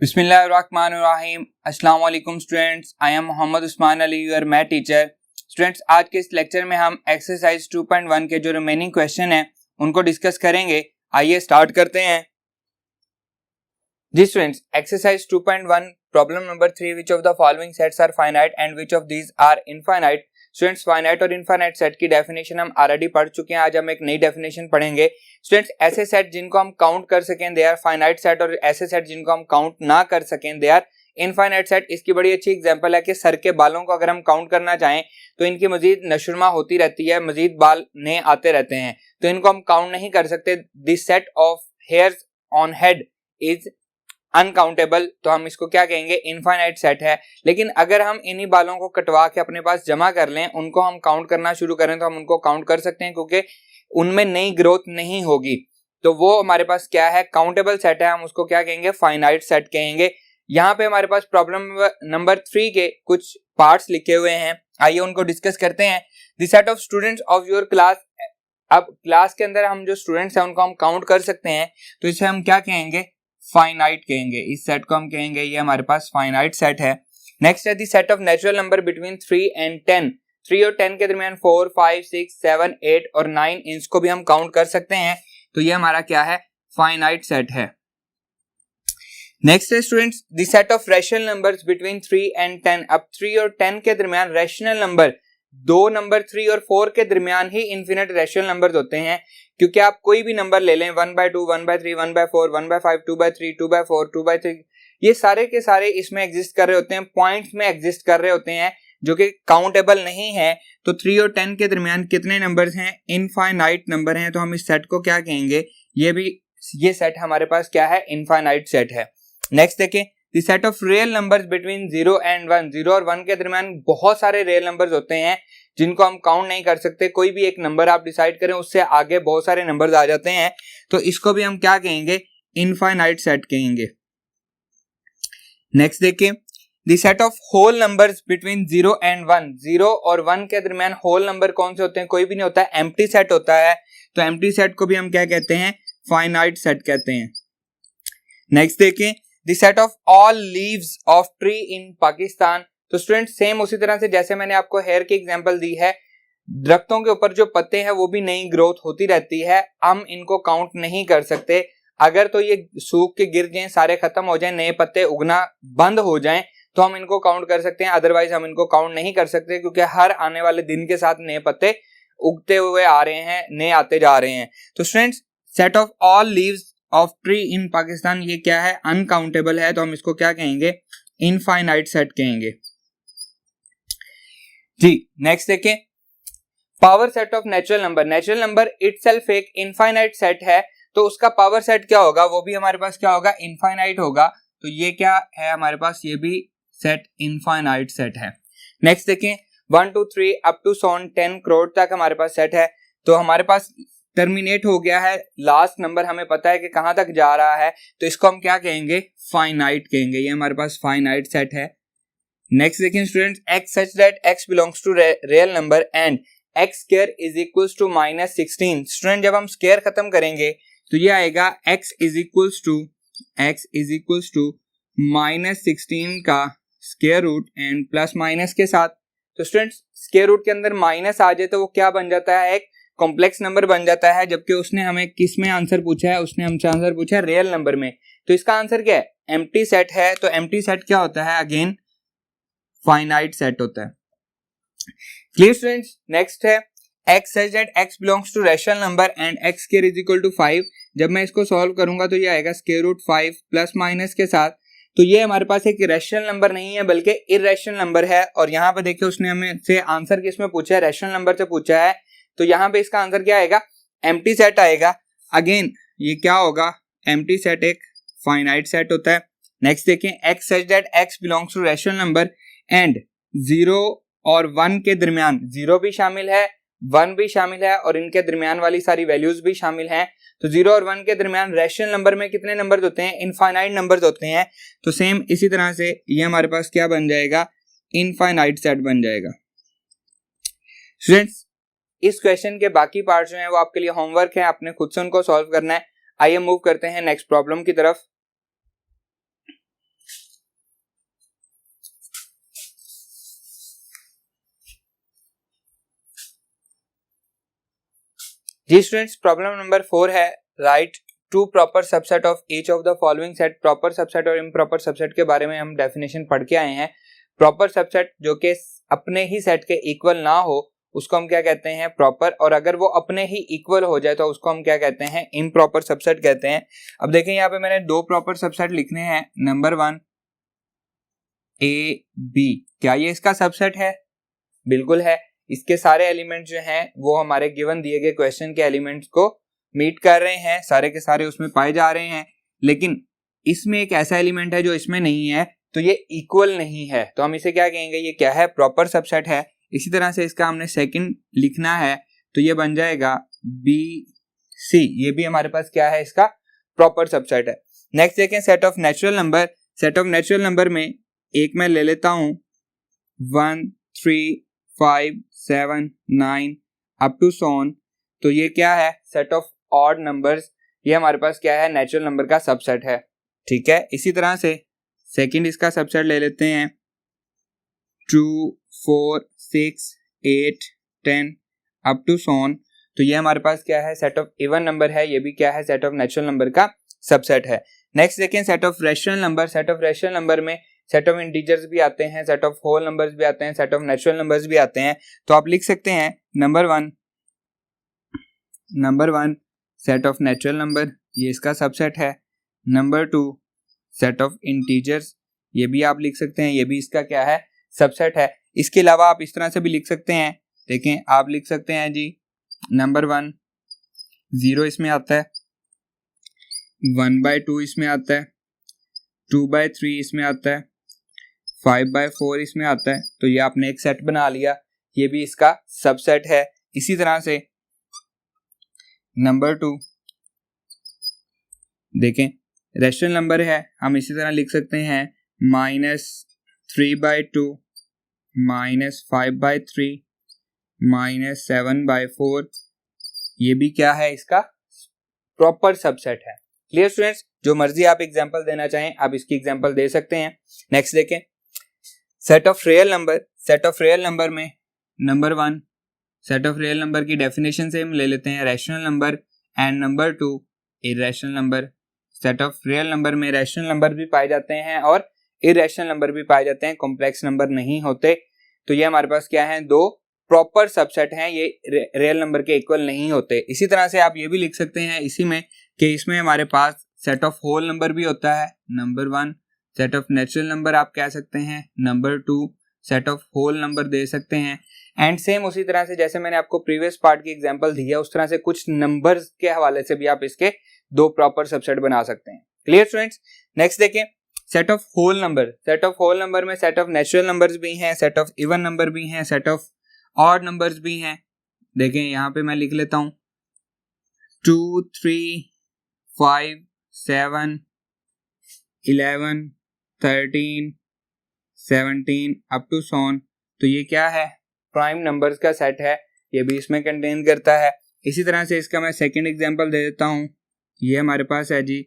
बिस्मिल्लाहिर्रहमानिर्रहीम। अस्सलाम वालेकुम students, I am Mohammad Usman Ali, your math teacher. Students, आज के इस लेक्चर में हम एक्सरसाइज 2.1 के जो रिमेनिंग क्वेश्चन हैं उनको डिस्कस करेंगे। आइए स्टार्ट करते हैं। जी students, exercise 2.1 problem number 3, which of the following sets are finite and which of these are infinite. Students, finite और इनफाइनाइट सेट की डेफिनेशन हम ऑलरेडी पढ़ चुके हैं। आज हम एक नई डेफिनेशन पढ़ेंगे। स्टूडेंट्स, ऐसे सेट जिनको हम काउंट कर सकें दे आर फाइनाइट सेट, और ऐसे सेट जिनको हम काउंट ना कर सकें दे आर इनफाइनाइट सेट। इसकी बड़ी अच्छी एग्जांपल है कि सर के बालों को अगर हम काउंट करना चाहें तो इनकी मजीद नशुरमा होती रहती है, मजीद बाल नए आते रहते हैं, तो इनको हम काउंट नहीं कर सकते। This set of hairs on head is uncountable, तो हम इसको क्या कहेंगे, इनफाइनाइट सेट है। लेकिन अगर हम इन्हीं बालों को कटवा के अपने पास जमा कर लें, उनको हम काउंट करना शुरू करें तो हम उनको काउंट कर सकते हैं, क्योंकि उनमें नई ग्रोथ नहीं होगी। तो वो हमारे पास क्या है, काउंटेबल सेट है, हम उसको क्या कहेंगे, फाइनाइट सेट कहेंगे। यहाँ पे हमारे पास प्रॉब्लम नंबर 3 के कुछ पार्ट्स लिखे हुए हैं, आइए उनको डिस्कस करते हैं। The set of students of your class. अब क्लास के अंदर हम जो स्टूडेंट्स हैं उनको हम काउंट कर सकते हैं, तो इसे हम क्या कहेंगे, फाइनाइट कहेंगे। इस सेट को हम कहेंगे ये हमारे पास फाइनाइट सेट है। नेक्स्ट है the set of natural number between 3 and 10। 3 और 10 के दरमियान 4, 5, 6, 7, 8 और 9, इसको भी हम काउंट कर सकते हैं, तो ये हमारा क्या है, फाइनाइट सेट है। नेक्स्ट है students the set of rational numbers between 3 and 10। अब 3 और 10 के दरमियान रैशनल नंबर, दो नंबर 3 और 4 के दरमियान ही इनफिनिट रैशनल नंबर्स होते हैं, क्योंकि आप कोई भी नंबर ले लें, 1/2, 1/3, 1/4, 1/5, 2/3, 2/4, 2/3, ये सारे के सारे इसमें एग्जिस्ट कर रहे होते हैं, पॉइंट्स में एग्जिस्ट कर रहे होते हैं, जो कि काउंटेबल नहीं है। तो 3 और 10 के दरमियान कितने नंबर्स हैं, इनफाइनाइट नंबर हैं, तो हम इस सेट को क्या कहेंगे, ये सेट हमारे पास क्या है, इनफाइनाइट सेट है। नेक्स्ट देखें, the set of real numbers between 0 and 1। 0 और 1 के दरमियान बहुत सारे रियल नंबर्स होते हैं जिनको हम काउंट नहीं कर सकते। कोई भी एक नंबर आप डिसाइड करें, उससे आगे बहुत सारे नंबर्स आ जाते हैं, तो इसको भी हम क्या कहेंगे, इनफाइनाइट सेट कहेंगे। नेक्स्ट देखिए, the set of whole numbers between 0 and 1। 0 और 1 के दरमियान होल नंबर कौन से होते हैं, कोई भी नहीं होता है, एम्प्टी सेट होता है, तो एम्प्टी सेट को भी हम क्या कहते हैं, फाइनाइट सेट कहते हैं। नेक्स्ट देखिए, the set of all leaves of tree in Pakistan. तो स्टूडेंट, सेम उसी तरह से जैसे मैंने आपको हेयर की एग्जांपल दी है, दरख्तों के ऊपर जो पत्ते हैं वो भी नई ग्रोथ होती रहती है, हम इनको काउंट नहीं कर सकते। अगर तो ये सूख के गिर जाएं, सारे खत्म हो जाएं, नए पत्ते उगना बंद हो जाएं, तो हम इनको काउंट कर सकते हैं, अदरवाइज हम इनको काउंट नहीं कर सकते, क्योंकि हर आने वाले दिन के साथ नए पत्ते उगते हुए आ रहे हैं, नए आते जा रहे हैं। तो students, set of all leaves of tree in Pakistan ये क्या है, अनकाउंटेबल है, तो हम इसको क्या कहेंगे, इनफाइनाइट सेट कहेंगे जी। नेक्स्ट देखें, power set of natural number. Natural number itself एक इनफाइनाइट सेट है, तो उसका पावर सेट क्या होगा, वो भी हमारे पास क्या होगा, इनफाइनाइट होगा। तो ये क्या है हमारे पास, ये भी सेट इनफाइनाइट सेट है। नेक्स्ट देखें, 1 2 3 अप टू 10 करोड़ तक हमारे पास सेट है, तो हमारे पास टर्मिनेट हो गया है, लास्ट नंबर हमें पता है कि कहां तक जा रहा है, तो इसको हम क्या कहेंगे, फाइनाइट कहेंगे। ये हमारे पास फाइनाइट सेट है। नेक्स्ट देखिए students, x such that x belongs to real number and x square is equals to -16। Student, जब हम स्क्वायर खत्म करेंगे तो ये आएगा x is equals to -16 का square root and plus minus के साथ। तो स्टूडेंट्स, स्क्वायर रूट के अंदर माइनस आ जाए तो वो क्या बन जाता है, एक कॉम्प्लेक्स नंबर बन जाता है, जबकि उसने हमें किस में आंसर पूछा है, उसने हमसे आंसर पूछा है रियल नंबर में। तो इसका आंसर क्या है, एम्प्टी सेट है। तो एम्प्टी सेट क्या होता है, अगेन फाइनाइट सेट होता है। क्लियर स्टूडेंट्स, नेक्स्ट है x such that x belongs to rational number and x square is equal to 5। जब मैं इसको सॉल्व करूंगा तो ये आएगा स्क्वायर रूट 5 प्लस माइनस के साथ। तो ये हमारे पास एक रैशनल नंबर नहीं है, बल्कि इररेशनल नंबर है। और यहाँ पे देखिए, उसने हमें से आंसर किस में पूछा है, रैशनल नंबर से पूछा है, तो यहाँ पे इसका आंसर क्या आएगा, एम्प्टी सेट आएगा। अगेन ये क्या होगा, एम्प्टी सेट एक फाइनाइट सेट होता है। नेक्स्ट देखें, x such that x belongs to rational number and 0 और 1 के दरमियान 0 भी शामिल है, 1 भी शामिल है, और इनके दरमियान वाली सारी वैल्यूज भी शामिल हैं। तो 0 और 1 के दरमियान रैशनल नंबर में कितने नंबर्स होते हैं, इनफाइनाइट नंबर्स होते हैं। तो सेम इसी तरह से ये हमारे पास क्या बन जाएगा, इनफाइनाइट सेट बन जाएगा। स्टूडेंट्स, इस क्वेश्चन के बाकी पार्ट्स जो हैं वो आपके लिए होमवर्क है, आपने खुद से उनको सॉल्व करना है। आइए मूव करते हैं नेक्स्ट प्रॉब्लम की तरफ। जी स्टूडेंट्स, प्रॉब्लम नंबर 4 है right to proper subset of each of the following set. Proper subset और इम्प्रॉपर सबसेट के बारे में हम डेफिनेशन पढ़ के आए हैं। प्रॉपर सबसेट जो कि अपने ही सेट के इक्वल ना हो उसको हम क्या कहते हैं, प्रॉपर, और अगर वो अपने ही इक्वल हो जाए तो उसको हम क्या कहते हैं, इम्प्रॉपर सबसेट कहते हैं। अब देखें यहाँ पे मैंने दो प्रॉपर सबसेट लिखने हैं। नंबर 1 ए बी, क्या ये इसका सबसेट है? बिल्कुल है। इसके सारे एलिमेंट जो हैं वो हमारे गिवन दिए गए क्वेश्चन के एलिमेंट्स को मीट कर रहे हैं, सारे के सारे उसमें पाए जा रहे हैं। लेकिन इसमें एक ऐसा एलिमेंट है जो इसमें नहीं है, तो ये इक्वल नहीं है, तो हम इसे क्या कहेंगे, ये क्या है, प्रॉपर सबसेट है। इसी तरह से इसका हमने सेकंड लिखना है तो ये बन जाएगा बी सी, ये भी हमारे पास क्या है, इसका प्रॉपर सबसेट है। नेक्स्ट देखें set of natural number. Set of natural number में एक मैं ले लेता हूं 1 3 5 7 9 अप टू सो ऑन, तो ये क्या है, सेट ऑफ ऑड नंबर्स। ये हमारे पास क्या है, नेचुरल नंबर का सबसेट है। ठीक है, इसी तरह से सेकंड इसका सबसेट ले लेते हैं 2 4 6 8 10 अप टू सो ऑन, तो ये हमारे पास क्या है, सेट ऑफ इवन नंबर है। ये भी क्या है, सेट ऑफ नेचुरल नंबर का सबसेट है। नेक्स्ट देखें set of rational number. Set of rational number में सेट ऑफ इंटीजर्स भी आते हैं, सेट ऑफ होल नंबर्स भी आते हैं, सेट ऑफ नेचुरल नंबर्स भी आते हैं। तो आप लिख सकते हैं number one set of natural number, ये इसका सबसेट है। नंबर 2 सेट ऑफ इंटीजर्स, ये भी आप लिख सकते हैं, ये भी इसका क्या है, सबसेट है। इसके अलावा आप इस तरह से भी लिख सकते हैं, देखें आप लिख सकते हैं जी नंबर 1 0 इसमें आता है, 1/2 इसमें आता है, 2/3 इसमें आता है, 5/4 इसमें आता है। तो ये आपने एक सेट बना लिया, ये भी इसका सबसेट है। इसी तरह से नंबर 2 देखें रैशनल नंबर है, हम इसी तरह लिख सकते हैं -3/2 -5/3 -7/4, ये भी क्या है, इसका प्रॉपर सबसेट है। क्लियर स्टूडेंट्स, जो मर्जी आप एग्जांपल देना चाहें आप इसकी एग्जांपल दे सकते हैं। नेक्स्ट देखें set of real number. Set of real number में number 1 set of real number की डेफिनेशन से हम ले लेते हैं rational number, and number 2 irrational number. Set of real number में रैशनल नंबर भी पाए जाते हैं और इरेशनल नंबर भी पाए जाते हैं, कॉम्प्लेक्स नंबर नहीं होते। तो ये हमारे पास क्या है, दो प्रॉपर सबसेट हैं, ये रियल नंबर के इक्वल नहीं होते। इसी तरह से आप ये भी लिख सकते हैं इसी में कि इसमें हमारे पास सेट ऑफ होल नंबर भी होता है। Number 1 set of natural number आप कह सकते हैं, number 2 set of whole number दे सकते हैं। एंड सेम उसी तरह से जैसे मैंने आपको प्रीवियस पार्ट की एग्जांपल दी है, उस तरह से कुछ नंबर्स के हवाले से भी आप इसके दो प्रॉपर सबसेट बना सकते हैं। क्लियर स्टूडेंट्स, नेक्स्ट देखें set of whole number. Set of whole number में सेट ऑफ नेचुरल नंबर्स भी हैं, सेट ऑफ इवन नंबर भी हैं, सेट ऑफ ऑड नंबर्स भी हैं। देखें यहाँ पे मैं लिख लेता हूं 2 3 5 7 11 13 17 अप टू सो ऑन, तो ये क्या है, प्राइम नंबर्स का सेट है, ये भी इसमें कंटेन करता है। इसी तरह से इसका मैं सेकंड एग्जांपल दे देता हूं, ये हमारे पास है जी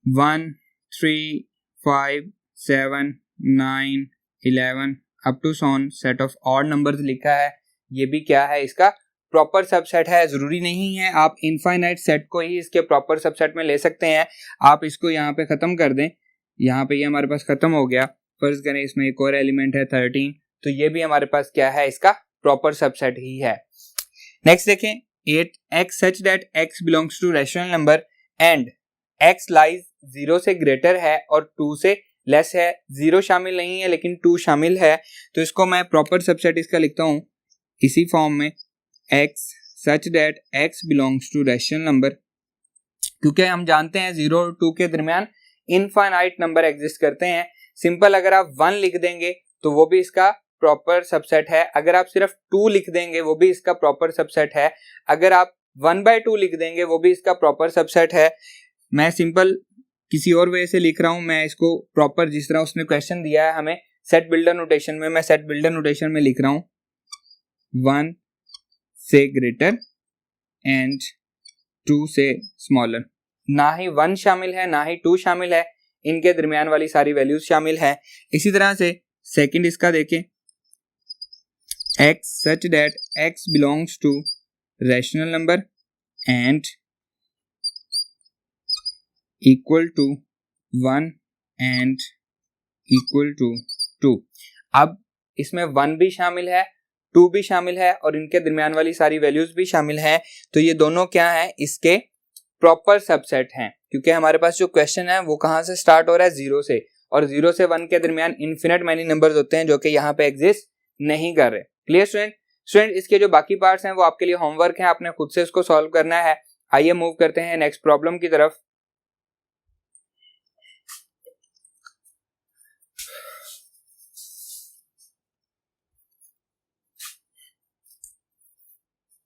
1 3 5 7 9 11 up to so on, set of odd numbers लिखा है, ये भी क्या है, इसका प्रॉपर सबसेट है। जरूरी नहीं है आप इनफाइनाइट सेट को ही इसके प्रॉपर सबसेट में ले सकते हैं। आप इसको यहाँ पे खत्म कर दें, यहाँ पे ये हमारे पास खत्म हो गया, फर्ज करें इसमें एक और एलिमेंट है 13, तो ये भी हमारे पास क्या है, इसका प्रॉपर सबसेट ही है। नेक्स्ट देखें 8x such that x belongs to rational number and x lies 0 से ग्रेटर है और 2 से लेस है। 0 शामिल नहीं है लेकिन 2 शामिल है, तो इसको मैं प्रॉपर सबसेट इसका लिखता हूं इसी फॉर्म में x such that x belongs to rational number, क्योंकि हम जानते हैं 0 और 2 के दरमियान इनफाइनाइट नंबर एग्जिस्ट करते हैं। सिंपल अगर आप 1 लिख देंगे तो वो भी इसका प्रॉपर सबसेट है, अगर आप सिर्फ 2 लिख देंगे वो भी इसका प्रॉपर सबसेट है, अगर आप 1/2 लिख देंगे वो भी इसका प्रॉपर सबसेट है। मैं सिंपल किसी और वे से लिख रहा हूं, मैं इसको प्रॉपर जिस तरह उसने क्वेश्चन दिया है हमें सेट बिल्डर नोटेशन में, मैं सेट बिल्डर नोटेशन में लिख रहा हूं 1 से ग्रेटर एंड 2 से स्मॉलर। ना ही 1 शामिल है ना ही 2 शामिल है, इनके दरमियान वाली सारी वैल्यूज शामिल है। इसी तरह से सेकंड इसका देखें x such that x belongs to rational number and equal to 1 and equal to 2। अब इसमें 1 भी शामिल है, 2 भी शामिल है और इनके दरमियान वाली सारी वैल्यूज भी शामिल हैं। तो ये दोनों क्या हैं, इसके प्रॉपर सबसेट हैं, क्योंकि हमारे पास जो क्वेश्चन है वो कहाँ से स्टार्ट हो रहा है, 0 से, और 0 से 1 के दरमियान इन्फिनिट मैनी नंबर्स होते हैं जो कि यहाँ पे एग्जिस्ट नहीं कर रहे। क्लियर स्टूडेंट, इसके जो बाकी पार्ट्स हैं वो आपके लिए होमवर्क है, आपने खुद से उसको सॉल्व करना है। आइए मूव करते हैं नेक्स्ट प्रॉब्लम की तरफ।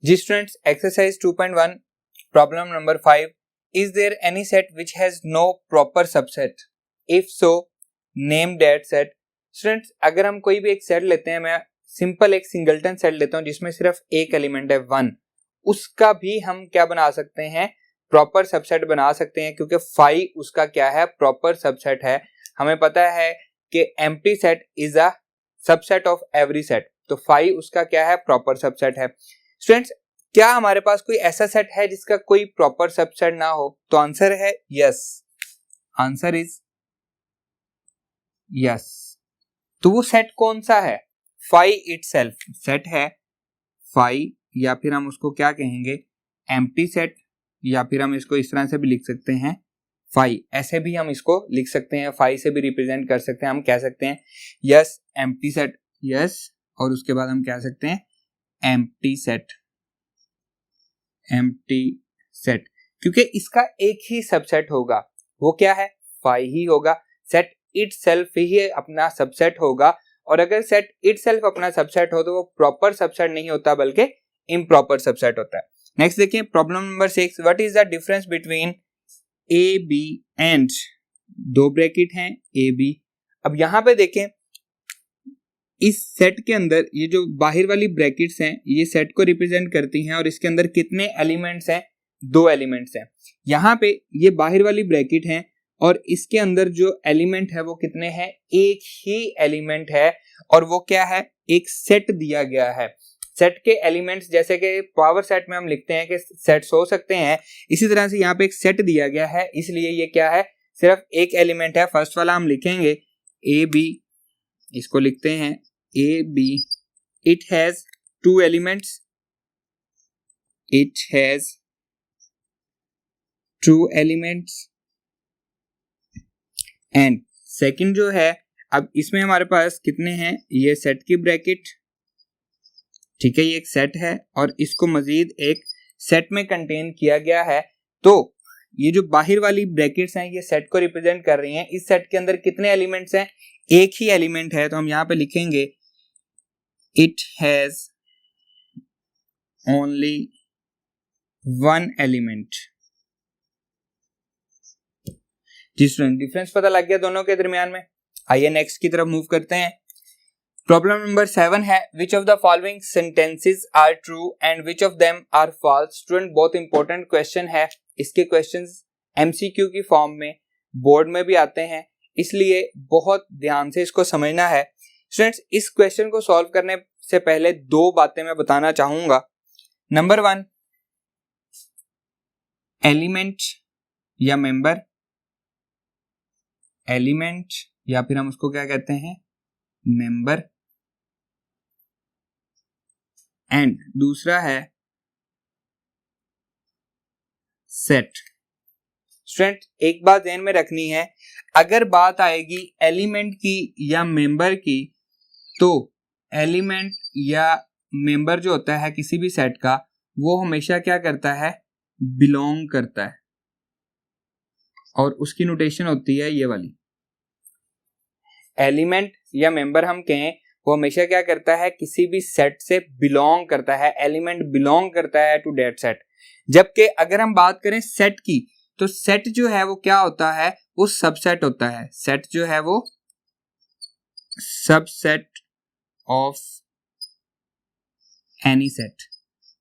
जी students, exercise 2.1 problem number 5, is there any set which has no proper subset, if so name that set. Students, अगर हम कोई भी एक सेट लेते हैं, मैं सिंपल एक सिंगलटन सेट लेता हूं जिसमें सिर्फ एक एलिमेंट है 1, उसका भी हम क्या बना सकते हैं, प्रॉपर सबसेट बना सकते हैं, क्योंकि 5 उसका क्या है, प्रॉपर सबसेट है। हमें पता है कि empty set is a subset of every set, तो 5 उसका क्या है, प्रॉपर सबसेट है। स्टूडेंट्स, क्या हमारे पास कोई ऐसा सेट है जिसका कोई प्रॉपर सबसेट ना हो? तो आंसर है यस, आंसर इज यस। तो वो सेट कौन सा है? 5 इटसेल्फ सेट है 5, या फिर हम उसको क्या कहेंगे, एम्प्टी सेट, या फिर हम इसको इस तरह से भी लिख सकते हैं 5, ऐसे भी हम इसको लिख सकते हैं, 5 से भी रिप्रेजेंट कर सकते हैं। हम कह सकते हैं यस एम्प्टी सेट, यस, और उसके बाद हम कह सकते हैं एम्प्टी सेट, एम्प्टी सेट, क्योंकि इसका एक ही सबसेट होगा, वो क्या है, 5 ही होगा। सेट इटसेल्फ ही अपना सबसेट होगा, और अगर सेट इटसेल्फ अपना सबसेट हो तो वो प्रॉपर सबसेट नहीं होता बल्कि इम्प्रॉपर सबसेट होता है। नेक्स्ट देखिए problem number 6, what is the difference between A B and, 2 bracket हैं ए बी। अब यहां पे देखें, इस सेट के अंदर ये जो बाहर वाली ब्रैकेट्स हैं ये सेट को रिप्रेजेंट करती हैं, और इसके अंदर कितने एलिमेंट्स हैं, 2 एलिमेंट्स हैं। यहाँ पे ये बाहर वाली ब्रैकेट हैं और इसके अंदर जो एलिमेंट है वो कितने हैं, एक ही एलिमेंट है, और वो क्या है, एक सेट दिया गया है। सेट के एलिमेंट्स जैसे कि पावर सेट में हम लिखते हैं कि सेट्स हो सकते हैं, इसी तरह से यहाँ पे एक सेट दिया गया है, इसलिए ये क्या है, सिर्फ एक एलिमेंट है। फर्स्ट वाला हम लिखेंगे ए बी, इसको लिखते हैं A B, it has 2 elements, it has 2 elements, and second जो है, अब इसमें हमारे पास कितने हैं, ये सेट की ब्रैकेट, ठीक है, ये एक सेट है और इसको मजीद एक सेट में कंटेन किया गया है। तो ये जो बाहर वाली ब्रैकेट्स हैं ये सेट को रिप्रेजेंट कर रही हैं। इस सेट के अंदर कितने एलिमेंट्स हैं, एक ही एलिमेंट है, तो हम यहां पे लिखेंगे इट हैज ओनली 1 एलिमेंट। जी स्टूडेंट, डिफरेंस पता लग गया दोनों के दरमियान में। आइए नेक्स्ट की तरफ मूव करते हैं। प्रॉब्लम नंबर 7 है, which of the following sentences are true and which of them are false. Student, बहुत इंपॉर्टेंट क्वेश्चन है, इसके क्वेश्चंस एमसीक्यू की फॉर्म में बोर्ड में भी आते हैं, इसलिए बहुत ध्यान से इसको समझना है। स्टूडेंट्स, इस क्वेश्चन को सॉल्व करने से पहले 2 बातें मैं बताना चाहूंगा। नंबर 1, एलिमेंट या मेंबर, एलिमेंट या फिर हम उसको क्या कहते हैं, मेंबर, एंड दूसरा है सेट। स्टूडेंट, एक बात ध्यान में रखनी है, अगर बात आएगी एलिमेंट की या मेंबर की, तो एलिमेंट या मेंबर जो होता है किसी भी सेट का, वो हमेशा क्या करता है, बिलोंग करता है, और उसकी नोटेशन होती है ये वाली। एलिमेंट या मेंबर हम कहें, वो हमेशा क्या करता है, किसी भी सेट से बिलोंग करता है, एलिमेंट बिलोंग करता है टू दैट सेट। जबकि अगर हम बात करें सेट की, तो सेट जो है वो क्या होता है, वो सबसेट होता है। सेट जो है वो सबसेट ऑफ एनी सेट,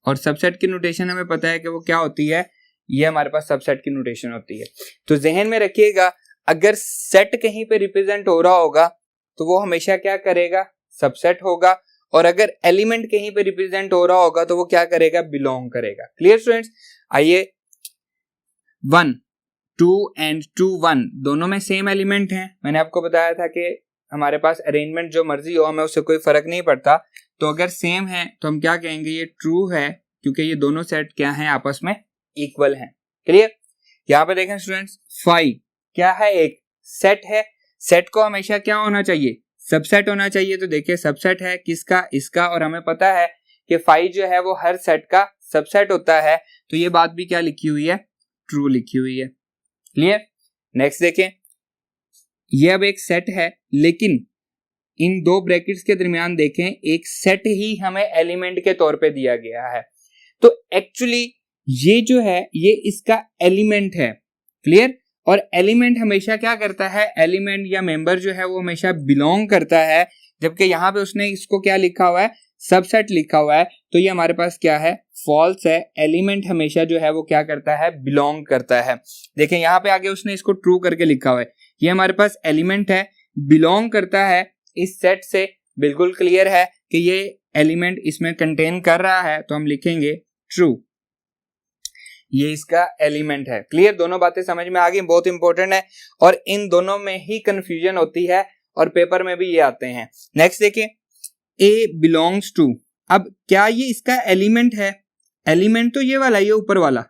और सबसेट की नोटेशन हमें पता है कि वो क्या होती है, ये हमारे पास सबसेट की नोटेशन होती है। तो जहन में रखिएगा, अगर सेट कहीं पे रिप्रेजेंट हो रहा होगा तो वो हमेशा क्या करेगा, सबसेट होगा, और अगर एलिमेंट कहीं पे रिप्रेजेंट हो रहा होगा तो वो क्या करेगा, बिलोंग करेगा। Clear students? आइए 1 2 एंड 2 1 दोनों में सेम एलिमेंट हैं। मैंने आपको बताया था कि हमारे पास अरेंजमेंट जो मर्जी हो, हमें उससे कोई फर्क नहीं पड़ता। तो अगर सेम है तो हम क्या कहेंगे, ये ट्रू है, क्योंकि ये दोनों सेट क्या हैं, आपस में इक्वल हैं। क्लियर? यहाँ पे देखें स्टूडेंट्स, 5 क्या है, एक सेट है। सेट को हमेशा क्या होना चाहिए, सबसेट होना चाहिए। तो देखिए सबसेट है किसका, इसका, और हमें पता है कि 5 जो है वो हर सेट का सबसेट होता है। तो ये बात भी क्या लिखी हुई है, ट्रू लिखी हुई है। क्लियर? नेक्स्ट देखें, ये अब एक सेट है, लेकिन इन दो ब्रैकेट्स के दरमियान देखें एक सेट ही हमें एलिमेंट के तौर पे दिया गया है। तो एक्चुअली ये जो है ये इसका एलिमेंट है। क्लियर? और एलिमेंट हमेशा क्या करता है, एलिमेंट या मेंबर जो है वो हमेशा बिलोंग करता है, जबकि यहाँ पे उसने इसको क्या लिखा हुआ है, सबसेट लिखा हुआ है। तो ये हमारे पास क्या है, फॉल्स है। एलिमेंट हमेशा जो है वो क्या करता है, बिलोंग करता है। देखें यहाँ पे आगे उसने इसको ट्रू करके लिखा हुआ है। ये हमारे पास एलिमेंट है, बिलोंग करता है इस सेट से। बिल्कुल क्लियर है कि ये एलिमेंट इसमें कंटेन कर रहा है, तो हम लिखेंगे ट्रू, ये इसका एलिमेंट है। क्लियर? दोनों बातें समझ में आ गई, बहुत इंपॉर्टेंट है, और इन दोनों में ही कंफ्यूजन होती है और पेपर में भी ये आते हैं। नेक्स्ट देखिए, ए बिलोंग्स टू। अब क्या ये इसका एलिमेंट है? एलिमेंट तो ये वाला, ये ऊपर वाला,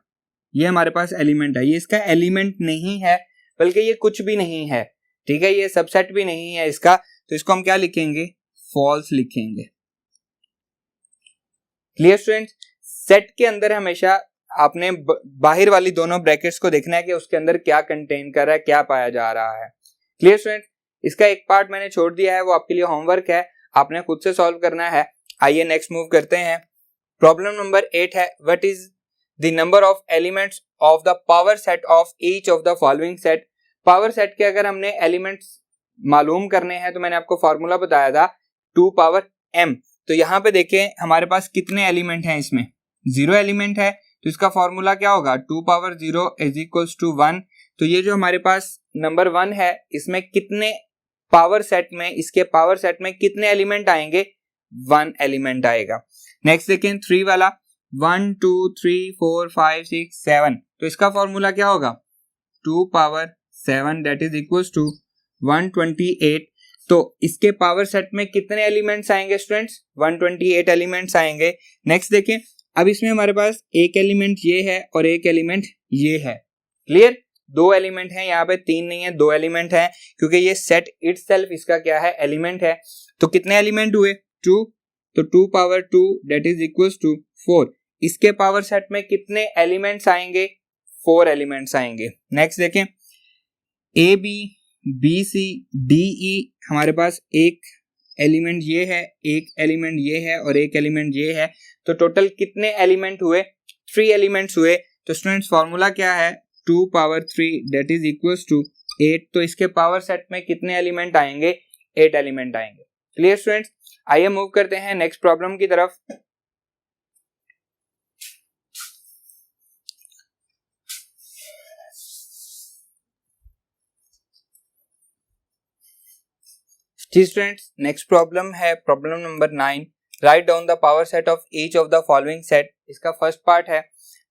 ये हमारे पास एलिमेंट है। ये इसका एलिमेंट नहीं है, बल्कि ये कुछ भी नहीं है। ठीक है, ये सबसेट भी नहीं है इसका। तो इसको हम क्या लिखेंगे, फॉल्स लिखेंगे। Clear students? सेट के अंदर हमेशा आपने बाहर वाली दोनों ब्रैकेट्स को देखना है कि उसके अंदर क्या कंटेन कर रहा है, क्या पाया जा रहा है। Clear students? इसका एक पार्ट मैंने छोड़ दिया है, वो आपके लिए होमवर्क है, आपने खुद से सॉल्व करना है। आइए नेक्स्ट मूव करते हैं। प्रॉब्लम नंबर 8 है, what is the number of elements of the power set of each of the following set. Power set के अगर हमने एलिमेंट्स मालूम करने हैं तो मैंने आपको फॉर्मूला बताया था 2 पावर m। तो यहाँ पे देखें हमारे पास कितने एलिमेंट हैं, इसमें 0 एलिमेंट है। तो इसका फॉर्मूला क्या होगा, 2 पावर 0 इज इक्वल्स टू 1। तो ये जो हमारे पास नंबर 1 है, इसमें कितने पावर सेट में, इसके पावर सेट में कितने एलिमेंट आएंगे, 1 एलिमेंट आएगा। नेक्स्ट देखें 3 वाला, 1 2 3 4 5 6 7। तो इसका फॉर्मूला क्या होगा, 2 power 7 that is equals to 128। तो इसके पावर सेट में कितने एलिमेंट्स आएंगे स्टूडेंट्स, 128 एलिमेंट्स आएंगे। नेक्स्ट देखें, अब इसमें हमारे पास एक एलिमेंट ये है और एक एलिमेंट ये है। क्लियर? 2 एलिमेंट हैं यहाँ पे, 3 नहीं है, 2 एलिमेंट हैं, क्योंकि ये सेट इटसेल्फ इसका क्या है, एलिमेंट है। तो कितने एलिमेंट हुए, 2। तो 2 power 2 that is equals to 4। इसके पावर सेट में कितने एलिमेंट्स आएंगे, 4 एलिमेंट्स आएंगे। नेक्स्ट देखें, A B B C D E, हमारे पास एक एलिमेंट ये है, एक एलिमेंट ये है और एक एलिमेंट ये है। तो टोटल कितने एलिमेंट हुए, 3 एलिमेंट्स हुए। तो स्टूडेंट्स फॉर्मूला क्या है, 2 power 3 that is equals to 8। तो इसके पावर सेट में कितने एलिमेंट आएंगे, 8 एलिमेंट आएंगे। Clear students? आइए मूव करते हैं नेक्स्ट प्रॉब्लम की तरफ। जी स्टूडेंट्स, नेक्स्ट प्रॉब्लम है problem number 9। Write down the power set of each of the following set. इसका फर्स्ट पार्ट है,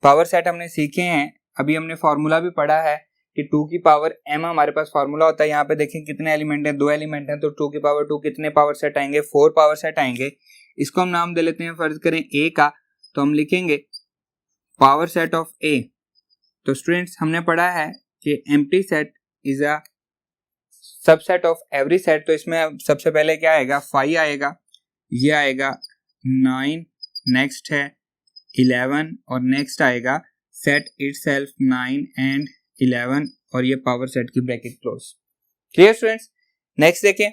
पावर सेट हमने सीखे हैं, अभी हमने फॉर्मूला भी पढ़ा है कि 2 की पावर m हमारे पास फॉर्मूला होता है। यहाँ पे देखें कितने एलिमेंट हैं, 2 एलिमेंट हैं, तो 2 की पावर 2 कितने पावर सेट आएंगे, 4 पावर सेट आएंगे। इसको हम नाम दे लेते हैं, फर्ज करें a का, तो हम लिखेंगे पावर सेट ऑफ a। तो स्टूडेंट्स हमने पढ़ा है कि empty set is a subset of every set. तो इसमें सबसे पहले क्या आएगा, 5 आएगा, ये आएगा 9, नेक्स्ट है 11 और नेक्स्ट आएगा सेट इटसेल्फ 9 एंड 11 और ये पावर सेट की bracket close. Clear students? Next देखें,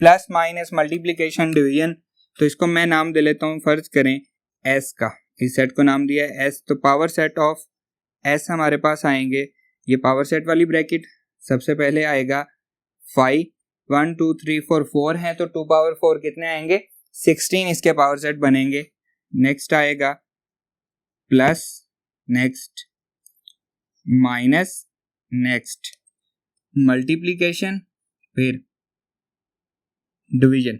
प्लस माइनस मल्टीप्लिकेशन डिवीजन। तो इसको मैं नाम दे लेता हूँ, फर्ज करें एस का, इस सेट को नाम दिया है एस। तो पावर सेट ऑफ एस हमारे पास आएंगे, ये पावर सेट वाली ब्रैकेट, सबसे पहले आएगा 5, 1 2 3 4 4 है, तो 2 पावर 4 कितने आएंगे, 16 इसके पावर सेट बनेंगे। नेक्स्ट आएगा plus, next minus, next multiplication, फिर डिवीजन,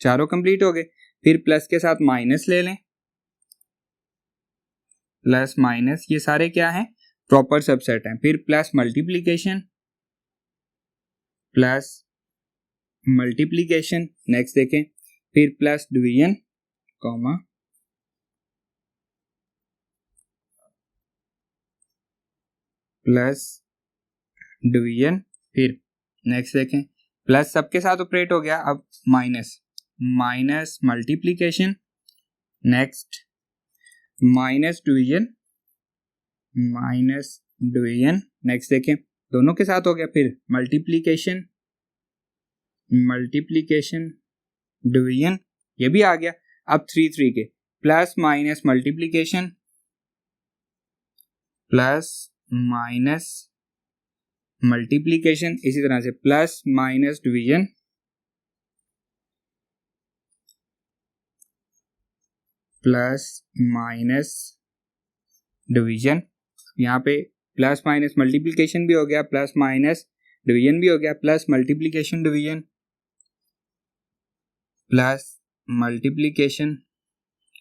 चारों कंप्लीट हो गए। फिर प्लस के साथ माइनस ले लें, प्लस माइनस ये सारे क्या हैं, प्रॉपर सबसेट हैं। फिर plus multiplication, plus multiplication, next देखें, फिर plus division comma plus division, फिर नेक्स्ट देखें, प्लस सबके साथ ऑपरेट हो गया, अब minus, minus multiplication, next minus division, minus division, next देखें दोनों के साथ हो गया, फिर मल्टीप्लीकेशन, मल्टीप्लीकेशन डिवीजन, ये भी आ गया। अब 3 के plus minus multiplication, plus minus multiplication, इसी तरह से plus minus division, plus minus division, यहाँ पे प्लस माइनस मल्टीप्लीकेशन भी हो गया, प्लस माइनस डिवीजन भी हो गया, plus multiplication division, plus multiplication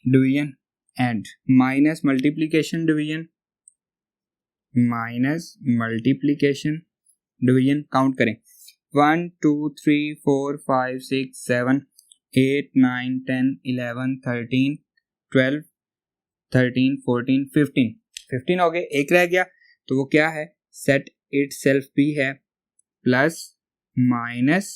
division and minus multiplication division, minus multiplication division. Count करें, 1 2 3 4 5 6 7 8 9 10 11 13 12 13 14 15 15 हो गए, एक रह गया, तो वो क्या है, सेट इटसेल्फ भी है, plus minus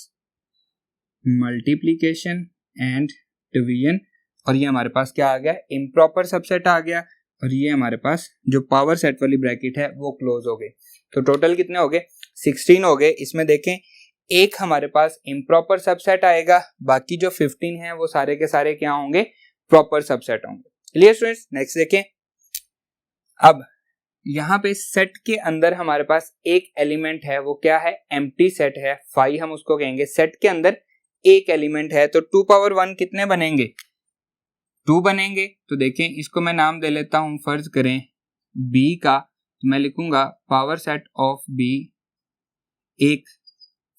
multiplication and division, और ये हमारे पास क्या आ गया, इम्प्रॉपर सबसेट आ गया, और ये हमारे पास जो पावर सेट वाली ब्रैकेट है वो क्लोज हो गई। तो टोटल कितने हो गए, 16 हो गए। इसमें देखें एक हमारे पास इम्प्रॉपर सबसेट आएगा, बाकी जो 15 है वो सारे के सारे क्या होंगे, प्रॉपर सबसेट होंगे। क्लियर स्टूडेंट्स, नेक्स्ट देखें। अब यहाँ पे सेट के अंदर हमारे पास एक एलिमेंट है, वो क्या है, एम्प्टी सेट है, फाई हम उसको कहेंगे। सेट के अंदर एक एलिमेंट है, तो 2 पावर 1 कितने बनेंगे, 2 बनेंगे। तो देखें इसको मैं नाम दे लेता हूं, फर्ज करें B का, तो मैं लिखूंगा पावर सेट ऑफ B एक,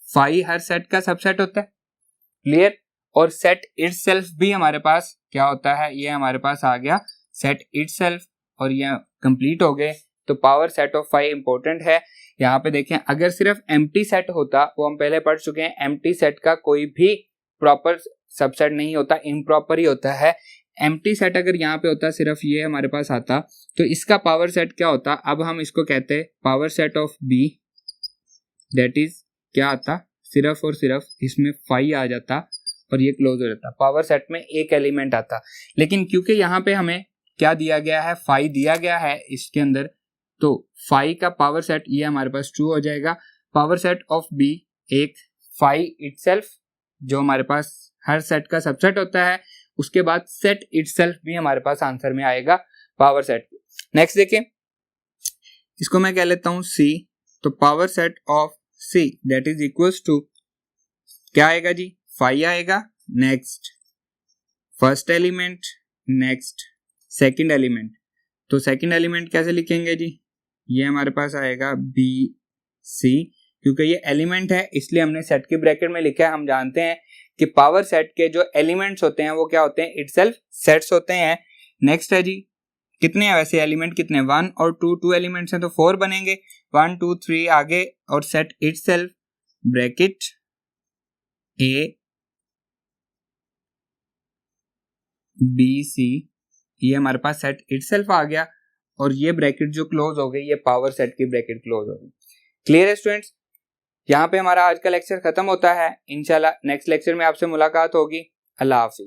फाई हर सेट का सबसेट होता है, क्लियर। और सेट इटसेल्फ भी हमारे पास क्या होता है, ये हमारे पास आ गया सेट इटसेल्फ, और ये कंप्लीट हो गए। तो power set of phi important है। यहाँ पे देखें अगर सिर्फ एम्प्टी सेट होता, वो हम पहले पढ़ चुके हैं, एम्प्टी सेट का कोई भी प्रॉपर सबसेट नहीं होता, इम्प्रॉपर ही होता है। एम्प्टी सेट अगर यहाँ पे होता, सिर्फ ये हमारे पास आता, तो इसका पावर सेट क्या होता, अब हम इसको कहते हैं power set of B, that is क्या आता, सिर्फ और सिर्फ इसमें फाई आ जाता और ये क्लोज हो जाता, पावर सेट में एक एलिमेंट आता। लेकिन क्योंकि यहाँ पे हमें क्या दिया गया है, फाई दिया गया है इसके अंदर, तो फाई का पावर सेट ये हमारे पास ट्रू हो जाएगा। पावर सेट ऑफ बी एक, फाई इटसेल्फ जो हमारे पास हर सेट का सबसेट होता है, उसके बाद सेट इटसेल्फ भी हमारे पास आंसर में आएगा पावर सेट। नेक्स्ट देखिए, इसको मैं कह लेता हूं सी, तो power set of C that is equals to क्या आएगा जी, फाई आएगा। Next first element, next second element, तो सेकंड एलिमेंट कैसे लिखेंगे जी, ये हमारे पास आएगा बी सी, क्योंकि ये एलिमेंट है इसलिए हमने सेट की ब्रैकेट में लिखा है। हम जानते हैं कि पावर सेट के जो एलिमेंट्स होते हैं वो क्या होते हैं, इटसेल्फ सेट्स होते हैं। नेक्स्ट है जी, कितने हैं वैसे एलिमेंट, कितने, 1 और 2 एलिमेंट्स हैं तो 4 बनेंगे, 1 2 3 आगे, और set itself bracket A B C, ये हमारे पास सेट इटसेल्फ आ गया, और ये ब्रैकेट जो क्लोज हो गई, ये पावर सेट की ब्रैकेट क्लोज हो गई। क्लियर है स्टूडेंट्स, यहाँ पे हमारा आज का लेक्चर खत्म होता है। इंशाल्लाह नेक्स्ट लेक्चर में आपसे मुलाकात होगी। अल्लाह हाफिज।